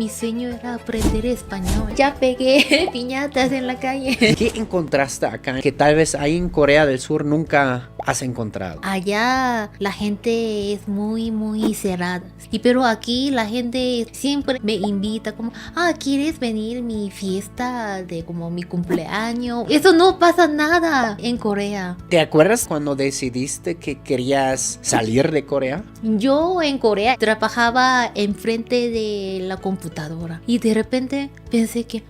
Mi sueño era aprender español. Ya pegué piñatas en la calle. ¿Qué encontraste acá que tal vez ahí en Corea del Sur nunca has encontrado? Allá la gente es muy cerrada. Pero aquí la gente siempre me invita como, ¿quieres venir a mi fiesta de como mi cumpleaños? Eso no pasa nada en Corea. ¿Te acuerdas cuando decidiste que querías salir de Corea? Yo en Corea trabajaba enfrente de la computadora y de repente pensé que,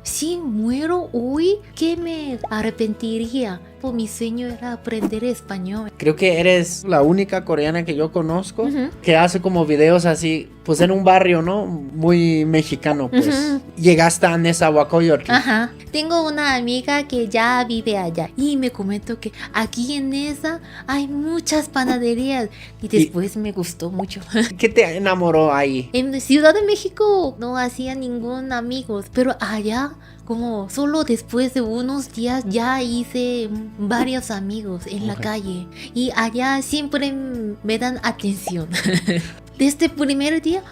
si muero hoy, ¿qué me arrepentiría? Pues mi sueño era aprender español. Creo que eres la única coreana que yo conozco que hace como videos así, pues en un barrio, ¿no? Muy mexicano, pues. Llegaste a Nezahualcóyotl. Ajá. Tengo una amiga que ya vive allá y me comentó que aquí en Nesa hay muchas panaderías y después me gustó mucho. ¿Qué te enamoró ahí? En Ciudad de México no hacía ningún amigos, pero allá como solo después de unos días ya hice varios amigos en la calle y allá siempre me dan atención. Desde el primer día,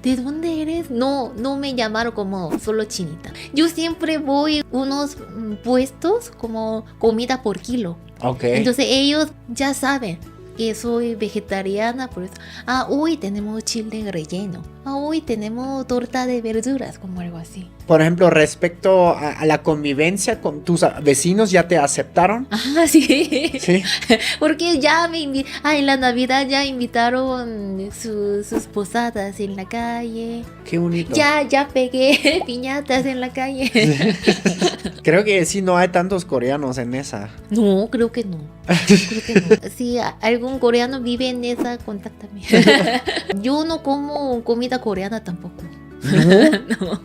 ¿de dónde eres? No me llamaron como solo chinita. Yo siempre voy a unos puestos como comida por kilo. Entonces ellos ya saben que soy vegetariana, por eso. Hoy tenemos chile relleno. Hoy tenemos torta de verduras, como algo así. Por ejemplo, respecto a la convivencia con tus vecinos, ¿ya te aceptaron? Sí. Sí. Porque ya en la Navidad ya invitaron sus posadas en la calle. Qué bonito. Ya pegué piñatas en la calle. Creo que sí, no hay tantos coreanos en esa. No, creo que no. Si algún coreano vive en esa, contáctame. Yo no como comida coreana tampoco. ¿No?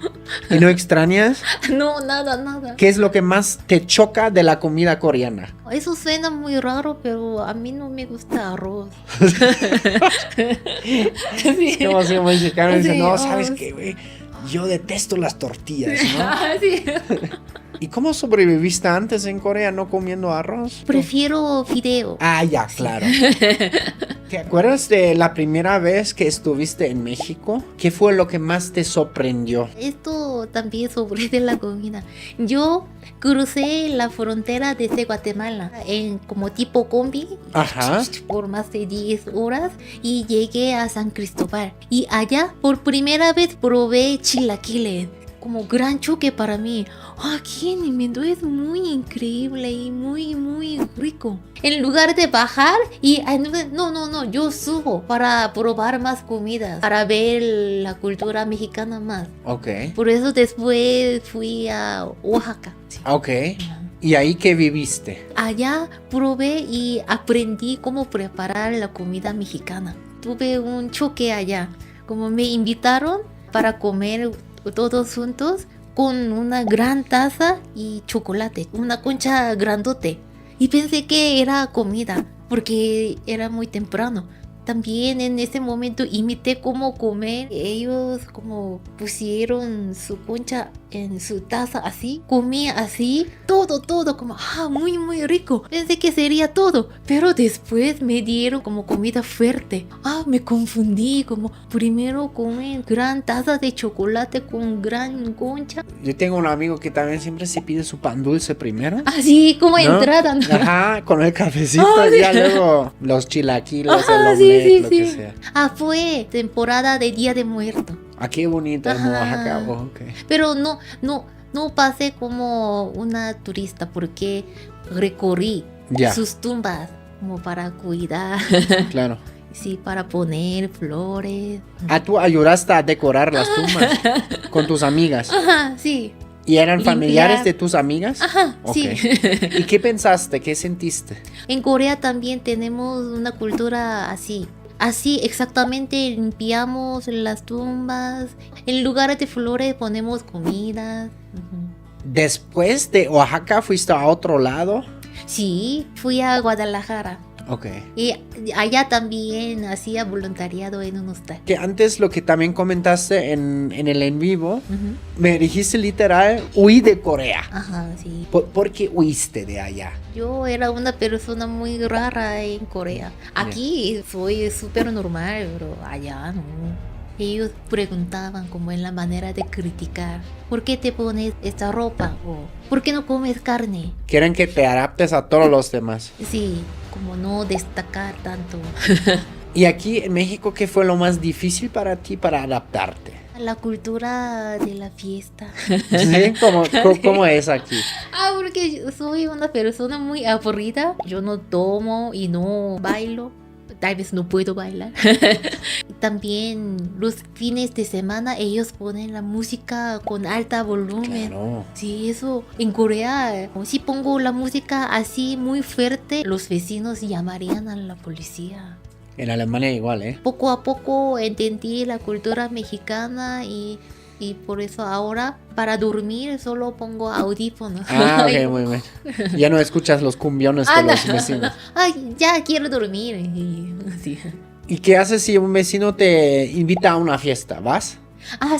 ¿Y no extrañas? No, nada. ¿Qué es lo que más te choca de la comida coreana? Eso suena muy raro, pero a mí no me gusta arroz. Como si un mexicano dice, no, ¿sabes sí. qué, güey? Yo detesto las tortillas, ¿no? Sí. ¿Y cómo sobreviviste antes en Corea no comiendo arroz? Prefiero fideo. Ya, claro. ¿Te acuerdas de la primera vez que estuviste en México? ¿Qué fue lo que más te sorprendió? Esto también sobre de la comida. Yo crucé la frontera desde Guatemala en como tipo combi. Ajá. Por más de 10 horas y llegué a San Cristóbal. Y allá por primera vez probé chilaquiles. Como gran choque para mí. Aquí en Mendo es muy increíble y muy rico. En lugar de bajar y no, yo subo para probar más comidas, para ver la cultura mexicana más. Por eso después fui a Oaxaca. Sí. ¿Y ahí qué viviste? Allá probé y aprendí cómo preparar la comida mexicana. Tuve un choque allá. Como me invitaron para comer todos juntos con una gran taza y chocolate, una concha grandote. Y pensé que era comida porque era muy temprano. También en ese momento imité cómo comer. Ellos como pusieron su concha en su taza así. Comí así. Todo como muy rico. Pensé que sería todo. Pero después me dieron como comida fuerte. Me confundí. Como primero comí gran taza de chocolate con gran concha. Yo tengo un amigo que también siempre se pide su pan dulce primero. Así como entrada, ¿no? Ajá, con el cafecito y ya luego los chilaquiles, el omelette, sí. lo que sea. Fue temporada de Día de Muerto. Qué bonito en Oaxaca. Pero no pasé como una turista porque recorrí sus tumbas como para cuidar. Claro. Sí, para poner flores. Tú ayudaste a decorar las tumbas con tus amigas. Sí. ¿Y eran familiares de tus amigas? Sí. ¿Y qué pensaste? ¿Qué sentiste? En Corea también tenemos una cultura así. Así exactamente limpiamos las tumbas. En lugar de flores ponemos comidas. ¿Después de Oaxaca fuiste a otro lado? Sí, fui a Guadalajara. Y allá también hacía voluntariado en un hostal. Que antes lo que también comentaste en el en vivo, me dijiste literal, huí de Corea. Sí. ¿Por qué huiste de allá? Yo era una persona muy rara en Corea. Aquí soy súper normal, pero allá no. ellos preguntaban como en la manera de criticar, ¿por qué te pones esta ropa? O ¿por qué no comes carne? Quieren que te adaptes a todos los demás. Sí, como no destacar tanto. Y aquí en México, ¿qué fue lo más difícil para ti para adaptarte? La cultura de la fiesta. ¿Sí? ¿Cómo es aquí? Porque yo soy una persona muy aburrida. Yo no tomo y no bailo. Tal vez no puedo bailar. También los fines de semana ellos ponen la música con alta volumen. Claro. Sí, eso en Corea, si pongo la música así muy fuerte, los vecinos llamarían a la policía. En Alemania igual, ¿eh? Poco a poco entendí la cultura mexicana y por eso ahora para dormir solo pongo audífonos. Ah, ok, muy bien. Ya no escuchas los cumbiones de los vecinos. Ay, ya quiero dormir. Sí. ¿Y qué haces si un vecino te invita a una fiesta? ¿Vas?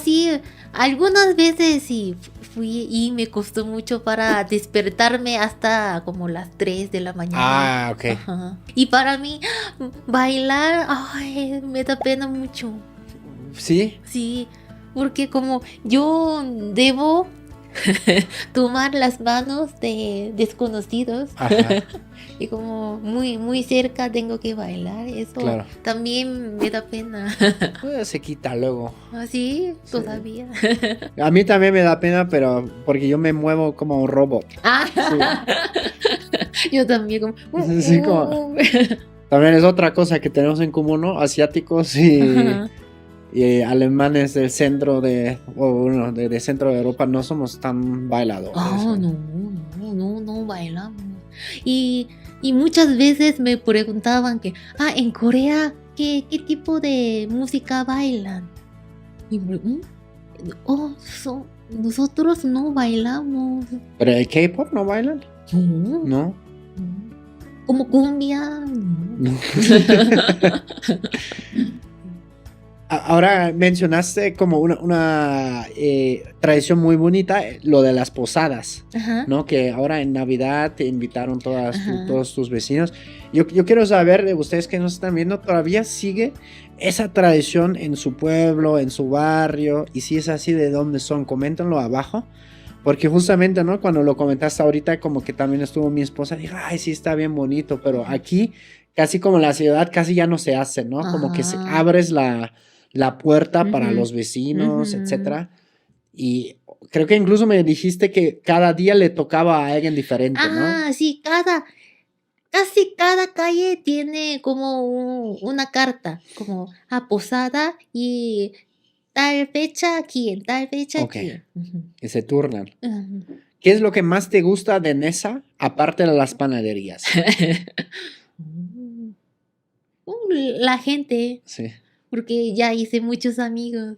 Sí, algunas veces sí fui y me costó mucho para despertarme hasta como las 3 de la mañana. Ah, ok. Ajá. Y para mí bailar, ay, me da pena mucho. ¿Sí? Sí, porque como yo debo tomar las manos de desconocidos. Ajá. Y como muy, muy cerca tengo que bailar, eso Claro. también me da pena. Pues se quita luego. Así, Sí. todavía. A mí también me da pena, pero porque yo me muevo como un robot. Yo también como... Sí, como... También es otra cosa que tenemos en común, ¿no? Asiáticos y alemanes del centro de centro de Europa no somos tan bailadores. No bailamos. Y muchas veces me preguntaban que, en Corea, ¿qué tipo de música bailan? Y nosotros no bailamos. ¿Pero el K-pop no bailan? No. Como cumbia. No. Ahora mencionaste como una tradición muy bonita, lo de las posadas, Ajá. ¿no? Que ahora en Navidad te invitaron Ajá. todos tus vecinos. Yo quiero saber de ustedes que nos están viendo, ¿todavía sigue esa tradición en su pueblo, en su barrio? Y si es así, ¿de dónde son? Coméntenlo abajo. Porque justamente, ¿no? Cuando lo comentaste ahorita, como que también estuvo mi esposa, dijo, ay, sí, está bien bonito, pero aquí, casi como la ciudad, casi ya no se hace, ¿no? Como que abres la puerta para los vecinos, etcétera. Y creo que incluso me dijiste que cada día le tocaba a alguien diferente, ¿no? Sí, casi cada calle tiene como una carta, como posada y tal fecha aquí, en tal fecha aquí. Que se turnan. ¿Qué es lo que más te gusta de Nesa, aparte de las panaderías? La gente. Sí. Porque ya hice muchos amigos.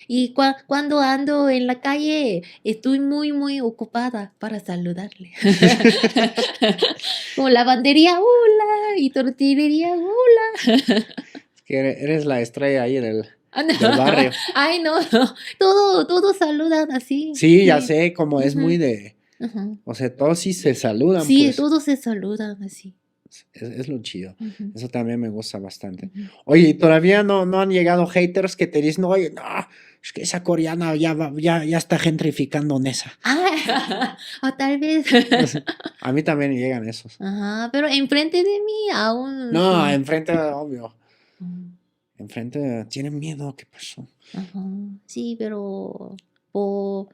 Y cuando ando en la calle, estoy muy, muy ocupada para saludarle. Como lavandería, hola, y tortillería, hola. Que eres la estrella ahí del barrio. Ay, no. Todos saludan así. Sí, ya sé, como es muy de... O sea, todos sí se saludan. Sí, pues. todos se saludan así. Es lo chido. Eso también me gusta bastante. Oye, ¿y todavía no han llegado haters que te dicen, oye, no, es que esa coreana ya está gentrificando Nesa? Tal vez. A mí también llegan esos. Ajá, pero enfrente de mí aún. No, sí. enfrente, obvio. Enfrente tienen miedo, ¿qué pasó? Ajá, sí, pero por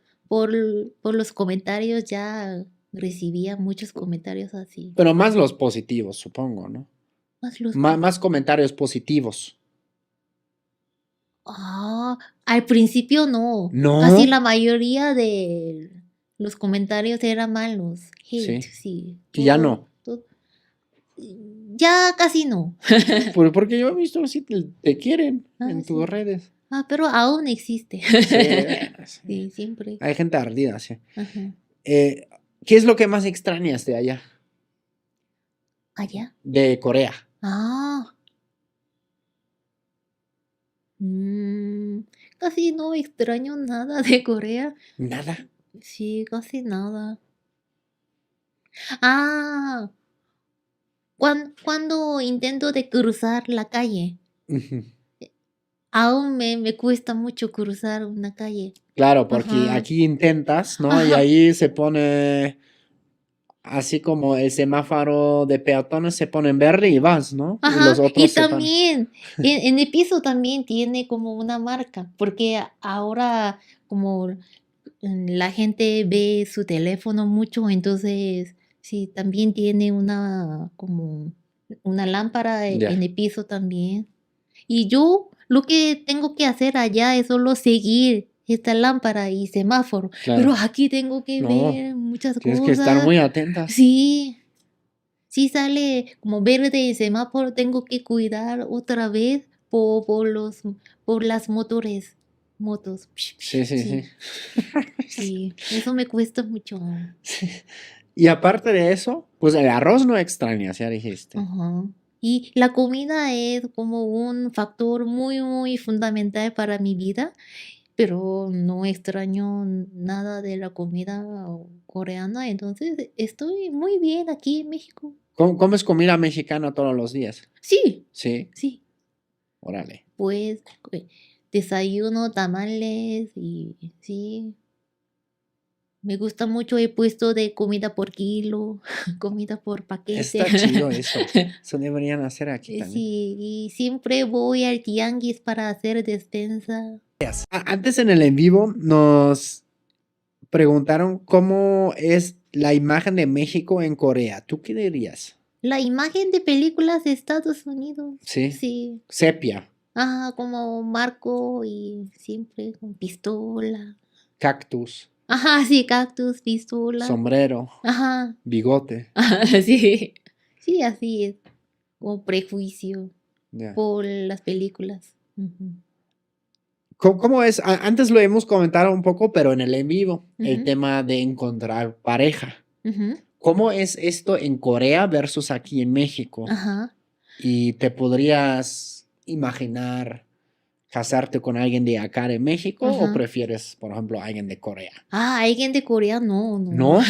los comentarios ya recibía muchos comentarios así. Pero más los positivos, supongo, ¿no? Más comentarios positivos. Al principio no. ¿No? Casi la mayoría de los comentarios eran malos. Hate, sí. Y ya no. Ya casi no. Porque yo he visto si te quieren en tus redes. Pero aún existe. Sí, sí, siempre. Hay gente ardida, sí. Ajá. ¿Qué es lo que más extrañas de allá? ¿Allá? De Corea. Casi no extraño nada de Corea. ¿Nada? Sí, casi nada. Cuando intento de cruzar la calle, aún me cuesta mucho cruzar una calle. Claro, porque Ajá, aquí intentas, ¿no? Y ajá, ahí se pone así como el semáforo de peatones se pone en verde y vas, ¿no? Y ajá. los otros Y se ponen. también en el piso también tiene como una marca, porque ahora como la gente ve su teléfono mucho, entonces sí, también tiene una como una lámpara en Ya, el piso también. Y yo lo que tengo que hacer allá es solo seguir esta lámpara y semáforo, pero claro. aquí tengo que No, ver muchas tienes que estar cosas. muy atentas. Sí, sí sale como verde el semáforo, tengo que cuidar otra vez por las motos. Sí, sí, sí. Sí, sí, eso me cuesta mucho. Y aparte de eso, pues el arroz no extrañas, ya dijiste. Ajá. Y la comida es como un factor muy fundamental para mi vida, pero no extraño nada de la comida coreana, entonces estoy muy bien aquí en México. ¿Comes comida mexicana todos los días? Sí, Sí, sí, órale. pues desayuno tamales y sí, me gusta mucho el puesto de comida por kilo, comida por paquete. Está chido eso. Eso deberían hacer aquí también. Sí, y siempre voy al tianguis para hacer despensa. Antes en el en vivo nos preguntaron cómo es la imagen de México en Corea. ¿Tú qué dirías? La imagen de películas de Estados Unidos, Sí, sí. sepia, Ajá, como Marco y siempre con pistola. cactus, Ajá, sí, cactus, pistola. sombrero, Ajá, bigote. ajá, sí. Sí, así es. Como prejuicio Ya. por las películas. Ujú, ¿Cómo es? Antes lo hemos comentado un poco, pero en el en vivo, el ujú, tema de encontrar pareja. ujú, ¿Cómo es esto en Corea versus aquí en México? ajá. ¿Y te podrías imaginar casarte con alguien de acá de México o Ajá. prefieres, por ejemplo, alguien de Corea? Ah, alguien de Corea, no, no, ¿No?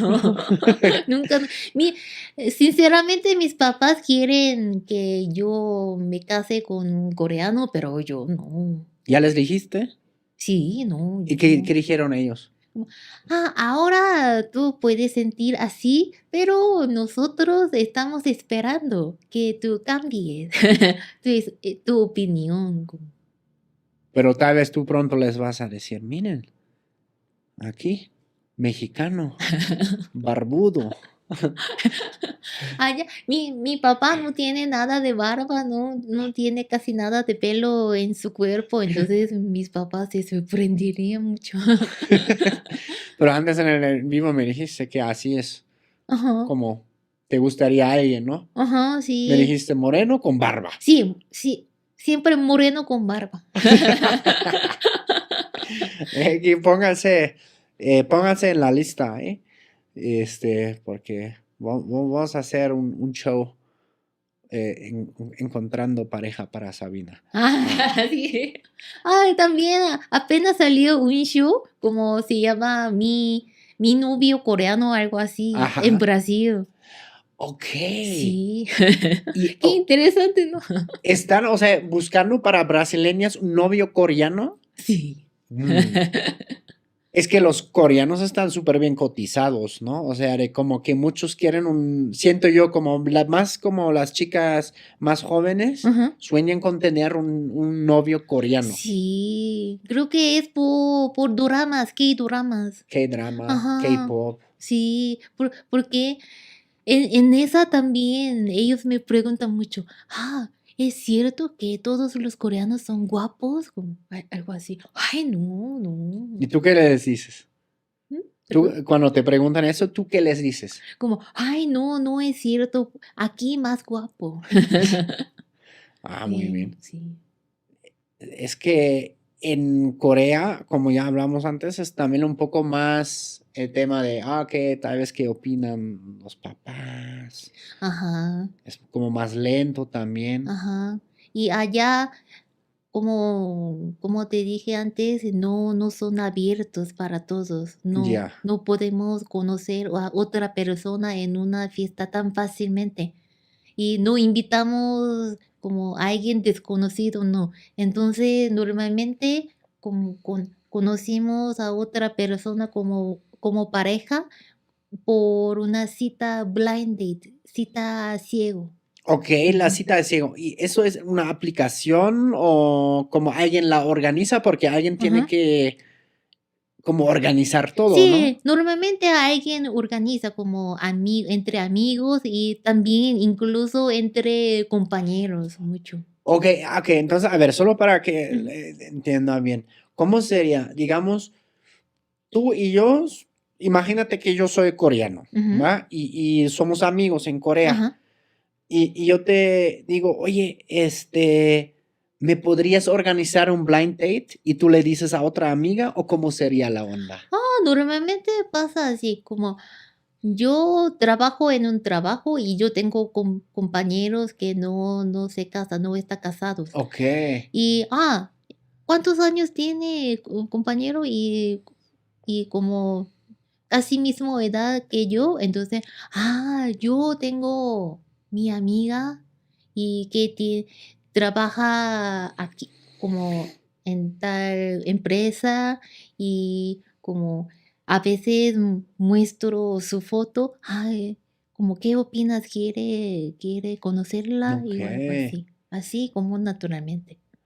no, nunca. Mi, sinceramente, mis papás quieren que yo me case con un coreano, pero yo no. ¿Ya les dijiste? Sí, no, ¿Y yo qué no. dijeron ellos? Como, ahora tú puedes sentir así, pero nosotros estamos esperando que tú cambies tu opinión. Pero tal vez tú pronto les vas a decir, miren, aquí, mexicano, barbudo. Mi papá no tiene nada de barba, no tiene casi nada de pelo en su cuerpo, entonces mis papás se sorprenderían mucho. Pero antes en el en vivo me dijiste que así es Ajá, como te gustaría alguien, ¿no? ajá, Me sí. dijiste moreno con barba. Sí, sí, siempre moreno con barba. Y pónganse en la lista, ¿eh? Porque vamos a hacer un show encontrando pareja para Sabina. Ah, sí. Ay, también apenas salió un show, como se llama Mi novio coreano, algo así, en Ajá. Brasil. Ok. Sí. Y Qué interesante, ¿no? están, o sea, buscando para brasileñas un novio coreano. Sí. Mm. Es que los coreanos están súper bien cotizados, ¿no? O sea, de como que muchos quieren siento yo como más como las chicas más jóvenes Ajá. sueñan con tener un novio coreano. Sí, creo que es por doramas, K-doramas. K-drama, Ajá. K-pop. Sí, porque en esa también ellos me preguntan mucho, ¿es cierto que todos los coreanos son guapos? Como algo así. Ay, no, ¿Y no. tú qué les dices? ¿Mm? Tú, Perdón. cuando te preguntan eso, ¿tú qué les dices? Como, ay, no, no es cierto. Aquí más guapo. Ah, muy Sí, bien. sí. Es que en Corea, como ya hablamos antes, es también un poco más el tema de, que tal vez qué opinan los papás. Ajá, Es como más lento también. ajá. Y allá como te dije antes, no son abiertos para todos. Ya. No podemos conocer a otra persona en una fiesta tan fácilmente. Y no invitamos como alguien desconocido, no. Entonces, normalmente, como conocimos a otra persona como pareja por una cita blind date, cita ciego. Ok, la Ujú. cita de ciego. ¿Y eso es una aplicación o como alguien la organiza? Porque alguien tiene Ajá. que como organizar todo, ¿no? Sí, normalmente alguien organiza como entre amigos y también incluso entre compañeros, mucho. Ok, ok, entonces, a ver, solo para que Ujú. entienda bien, ¿cómo sería? Digamos, tú y yo, imagínate que yo soy coreano, Ujú. ¿va? Y somos amigos en Corea. Ajá. Y yo te digo, oye, ¿me podrías organizar un blind date? Y tú le dices a otra amiga, ¿o cómo sería la onda? Normalmente pasa así, como yo trabajo en un trabajo y yo tengo compañeros que no se casan, no están casados. Ok, Y, ¿cuántos años tiene compañero? Y como casi mismo edad que yo, entonces, yo tengo mi amiga y que trabaja aquí como en tal empresa y como a veces muestro su foto, como qué opinas, quiere conocerla ok. y algo así, así como naturalmente.